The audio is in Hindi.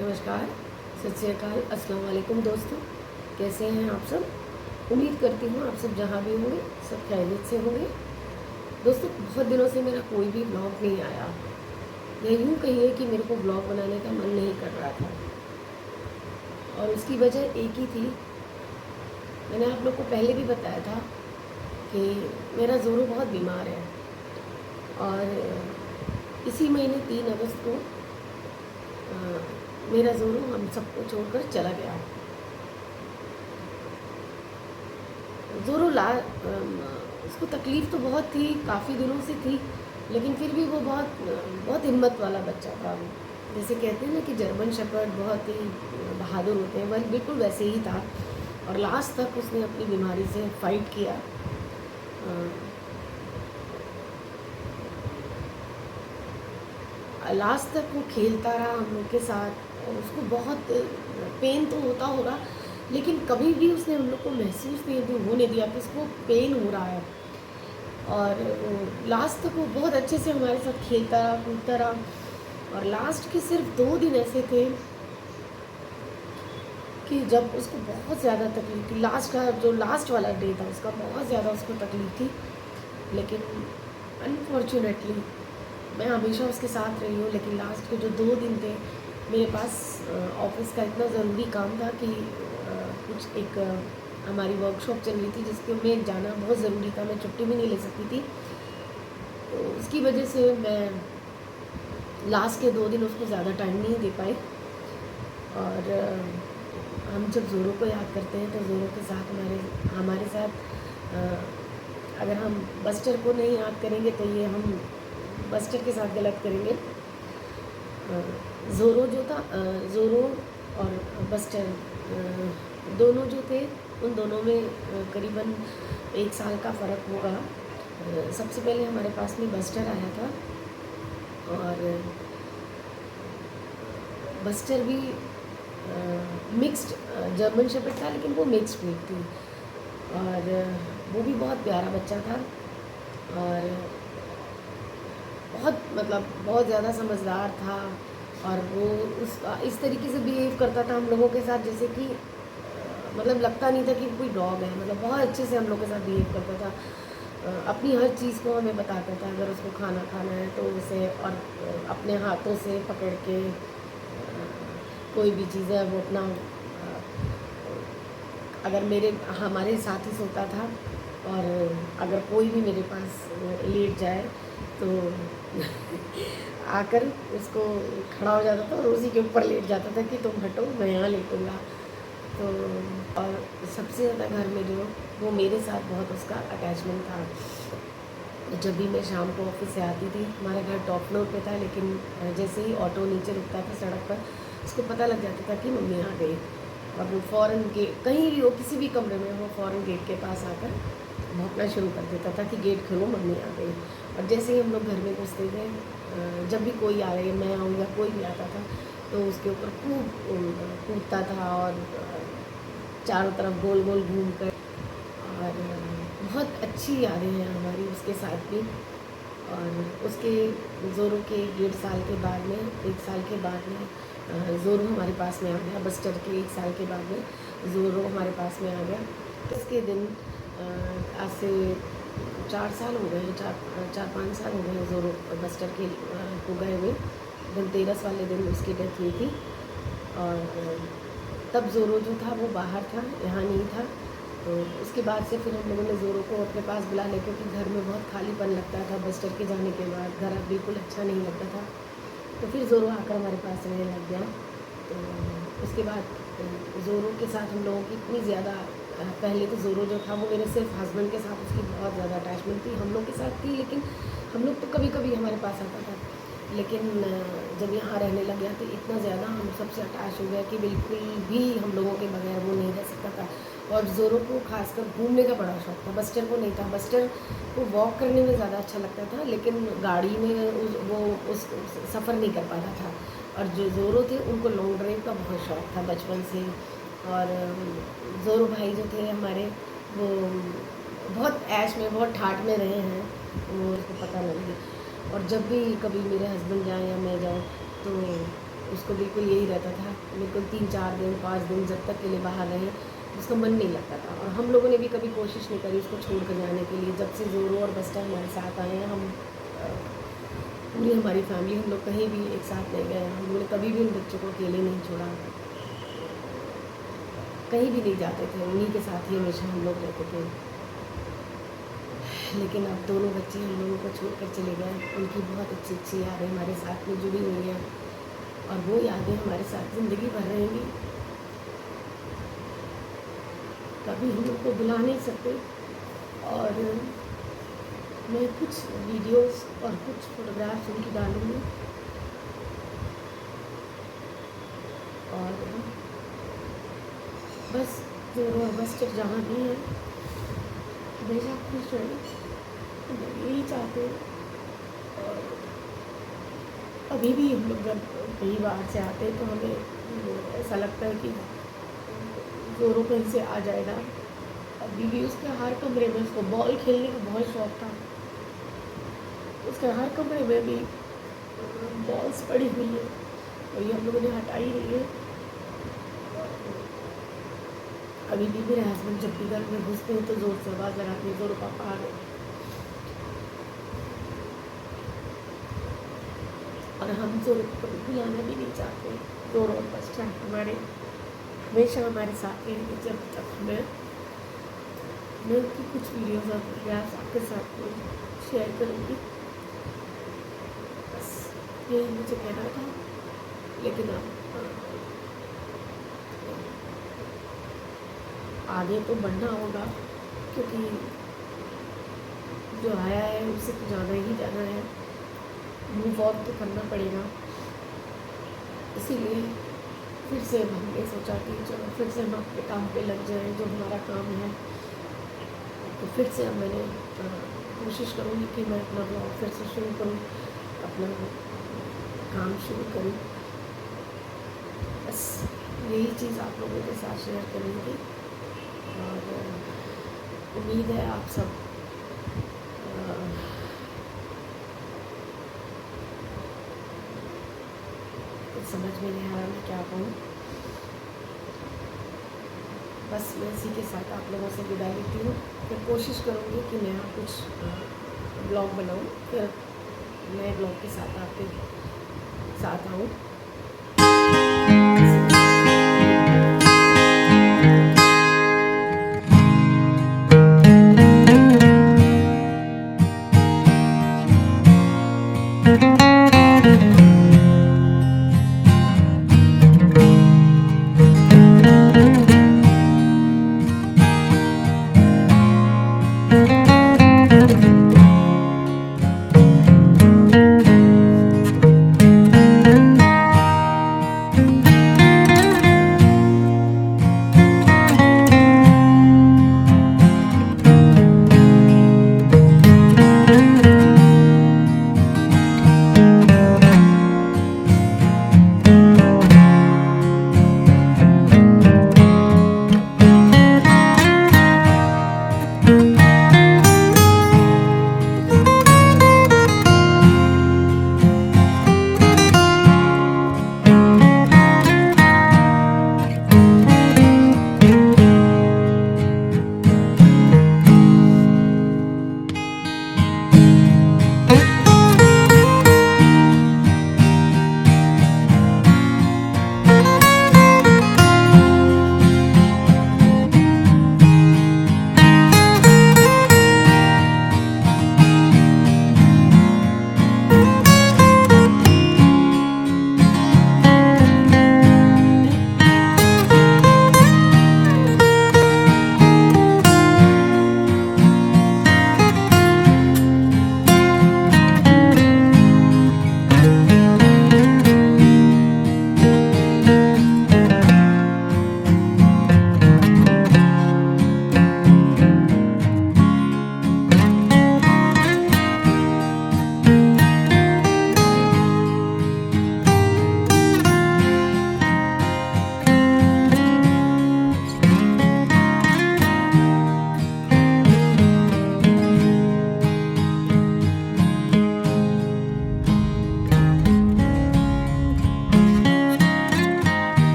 नमस्कार, सत श्री अकाल, अस्सलाम वालेकुम दोस्तों। कैसे हैं आप सब? उम्मीद करती हूँ आप सब जहाँ भी होंगे सब खैरियत से होंगे। दोस्तों, बहुत दिनों से मेरा कोई भी ब्लॉग नहीं आया, या यूँ कहिए कि मेरे को ब्लॉग बनाने का मन नहीं कर रहा था। और उसकी वजह एक ही थी। मैंने आप लोग को पहले भी बताया था कि मेरा ज़ोरू बहुत बीमार है, और इसी महीने 3 अगस्त को मेरा ज़ोरू हम सबको छोड़कर चला गया। ज़ोरू उसको तकलीफ़ तो बहुत थी, काफ़ी दिनों से थी, लेकिन फिर भी वो बहुत हिम्मत वाला बच्चा था। जैसे कहते हैं ना कि जर्मन शेपर्ड बहुत ही बहादुर होते हैं, वह बिल्कुल वैसे ही था। और लास्ट तक उसने अपनी बीमारी से फाइट किया। लास्ट तक वो खेलता रहा हम लोग के साथ। और उसको बहुत पेन तो होता होगा, लेकिन कभी भी उसने हम लोग को महसूस नहीं होने दिया कि उसको पेन हो रहा है। और लास्ट तक वो बहुत अच्छे से हमारे साथ खेलता रहा, कूदता रहा। और लास्ट के सिर्फ 2 दिन ऐसे थे कि जब उसको बहुत ज़्यादा तकलीफ थी। लास्ट वाला डे था उसका, बहुत ज़्यादा उसको तकलीफ थी। लेकिन अनफॉर्चुनेटली मैं हमेशा उसके साथ रही हूँ, लेकिन लास्ट के जो 2 दिन थे, मेरे पास ऑफिस का इतना ज़रूरी काम था कि कुछ एक हमारी वर्कशॉप चल रही थी जिसके में जाना बहुत ज़रूरी था। मैं छुट्टी भी नहीं ले सकती थी, तो उसकी वजह से मैं लास्ट के 2 दिन उसको ज़्यादा टाइम नहीं दे पाई। और हम जब ज़ोरू को याद करते हैं तो ज़ोरू के साथ हमारे साथ अगर हम बस्टर को नहीं याद करेंगे तो ये हम बस्टर के साथ गलत करेंगे। ज़ोरू जो था, ज़ोरू और बस्टर दोनों जो थे, उन दोनों में करीबन 1 साल का फ़र्क होगा। सबसे पहले हमारे पास में बस्टर आया था, और बस्टर भी मिक्स्ड जर्मन शेपर्ड था, लेकिन वो मिक्स्ड ब्रीड थी। और वो भी बहुत प्यारा बच्चा था, और बहुत ज़्यादा समझदार था। और वो इस तरीके से बिहेव करता था हम लोगों के साथ, जैसे कि लगता नहीं था कि कोई डॉग है। बहुत अच्छे से हम लोग के साथ बिहेव करता था। अपनी हर चीज़ को हमें बताता था। अगर उसको खाना खाना है तो उसे, और अपने हाथों से पकड़ के कोई भी चीज़ है वो अपना अगर हमारे साथ ही सोता था, और अगर कोई भी मेरे पास लेट जाए तो आकर उसको खड़ा हो जाता था और उसी के ऊपर लेट जाता था कि तुम हटो, मैं यहाँ लेटूँगा। तो और सबसे ज़्यादा घर में जो वो मेरे साथ बहुत उसका अटैचमेंट था। जब भी मैं शाम को ऑफिस से आती थी, हमारा घर टॉप फ्लोर पे था, लेकिन जैसे ही ऑटो नीचे रुकता था सड़क पर, उसको पता लग जाता था कि मम्मी आ गई। और वो फ़ौरन गेट, कहीं भी हो, किसी भी कमरे में हो, फ़ौरन गेट के पास आकर भौंकना शुरू कर देता था कि गेट खोलो, मम्मी आ गई। और जैसे ही हम लोग घर में घुसते थे, जब भी कोई आ रही, मैं आऊँ या कोई भी आता था, तो उसके ऊपर कूदता था, और चारों तरफ गोल गोल घूम कर। और बहुत अच्छी यादें हैं हमारी उसके साथ भी। और उसके ज़ोरू के 1.5 साल के बाद में, 1 साल के बाद में ज़ोरू हमारे पास में आ गया। बस्टर के 1 साल के बाद में ज़ोरू हमारे पास में आ गया। इसके दिन आज से 4 साल हो गए, 4-5 साल हो गए ज़ोरू बस्टर के को गए हुए। धनतेरस वाले दिन उसकी डेथ हुई थी। और तब ज़ोरू जो था वो बाहर था, यहाँ नहीं था। तो उसके बाद से फिर हम लोगों ने ज़ोरू को अपने पास बुला लिया, क्योंकि घर में बहुत खालीपन लगता था। बस्टर के जाने के बाद घर बिल्कुल अच्छा नहीं लगता था। तो फिर ज़ोरू आकर हमारे पास रहने लग गया। तो उसके बाद ज़ोरू के साथ हम लोगों की इतनी ज़्यादा, पहले तो ज़ोरू जो था वो मेरे सिर्फ हस्बैंड के साथ उसकी बहुत ज़्यादा अटैचमेंट थी, हम लोग के साथ थी, लेकिन हम लोग तो कभी कभी हमारे पास आता था। लेकिन जब यहाँ रहने लग गया तो इतना ज़्यादा हम सबसे अटैच हो गया कि बिल्कुल भी हम लोगों के बगैर वो नहीं रह सकता था। और ज़ोरू को खासकर घूमने का बड़ा शौक था, बस्टर को नहीं था। बस्टर को वॉक करने में ज़्यादा अच्छा लगता था, लेकिन गाड़ी में उस सफ़र नहीं कर पाता था। और जो ज़ोरू थे उनको लॉन्ग ड्राइव का बहुत शौक था बचपन से। और ज़ोरू भाई जो थे हमारे, वो बहुत ऐश में, बहुत ठाठ में रहे हैं, वो उसको पता लगे। और जब भी कभी मेरे हस्बैंड जाएँ या मैं जाऊँ, तो उसको बिल्कुल यही रहता था, बिल्कुल 3-4 दिन 5 दिन जब तक के लिए बाहर रहे, उसका मन नहीं लगता था। और हम लोगों ने भी कभी कोशिश नहीं करी उसको छोड़ कर जाने के लिए। जब से ज़ोरो और बस्टर हमारे साथ आए हैं, हम पूरी हमारी फैमिली हम लोग कहीं भी एक साथ नहीं गए। हम लोगों ने कभी भी उन बच्चों को अकेले नहीं छोड़ा, कहीं भी नहीं जाते थे, उन्हीं के साथ ही हमेशा हम लोग रहते थे। लेकिन अब दोनों बच्चे हम लोगों को छोड़ कर चले गए। उनकी बहुत अच्छी अच्छी यादें हमारे साथ में जुड़ी हुई हैं और वो यादें हमारे साथ ज़िंदगी भर रहेंगी। कभी हम लोग को भुला नहीं सकते। और मैं कुछ वीडियोस और कुछ फोटोग्राफ्स उनकी डालूँगी। और बस ज़ोरो और बस्टर जहाँ भी हैं हमेशा खुश रहें, हम लोग यही चाहते हैं। और अभी भी हम लोग जब कहीं बाहर से आते हैं तो हमें ऐसा लगता है कि ज़ोरो कहीं से आ जाएगा। अभी भी उसके हर कमरे में, उसको बॉल खेलने का बहुत शौक था, उसके हर कमरे में भी बॉल्स पड़ी हुई है और ये हम लोगों ने हटाई नहीं है। अभी भी मेरे हस्बैंड जब भी घर में घुसते हैं तो ज़ोर से आवाज़ लगाते हैं, ज़ोरो पापा आ गए। और हम ज़ोरो को कभी भुलाना भी नहीं चाहते। ज़ोरो और बस्टर हमारे हमेशा हमारे साथ रहेंगे। जब तक मैं उनकी कुछ वीडियोज़ और फोटोग्राफ्स आपके साथ में शेयर करूँगी। बस यही मुझे कहना था। लेकिन अब आगे तो बढ़ना होगा, क्योंकि जो आया है उसे तो जाना ही जाना है, मूव ऑन तो करना पड़ेगा। इसीलिए फिर से हमने सोचा कि चलो फिर से हम अपने काम पे लग जाएं, जो हमारा काम है। तो फिर से अब मैंने कोशिश करूँगी कि मैं अपना ब्लॉग फिर से शुरू करूँ, अपना काम शुरू करूँ। बस यही चीज़ आप लोगों के साथ शेयर करूँगी। और उम्मीद है आप सब कुछ समझ में नहीं आ रहा मैं क्या कहूँ। बस मैं इसी के साथ आप लोगों से विदा लेती हूँ। फिर कोशिश करूँगी कि मैं कुछ ब्लॉग बनाऊँ, फिर नए ब्लॉग के साथ आपके साथ आऊँ।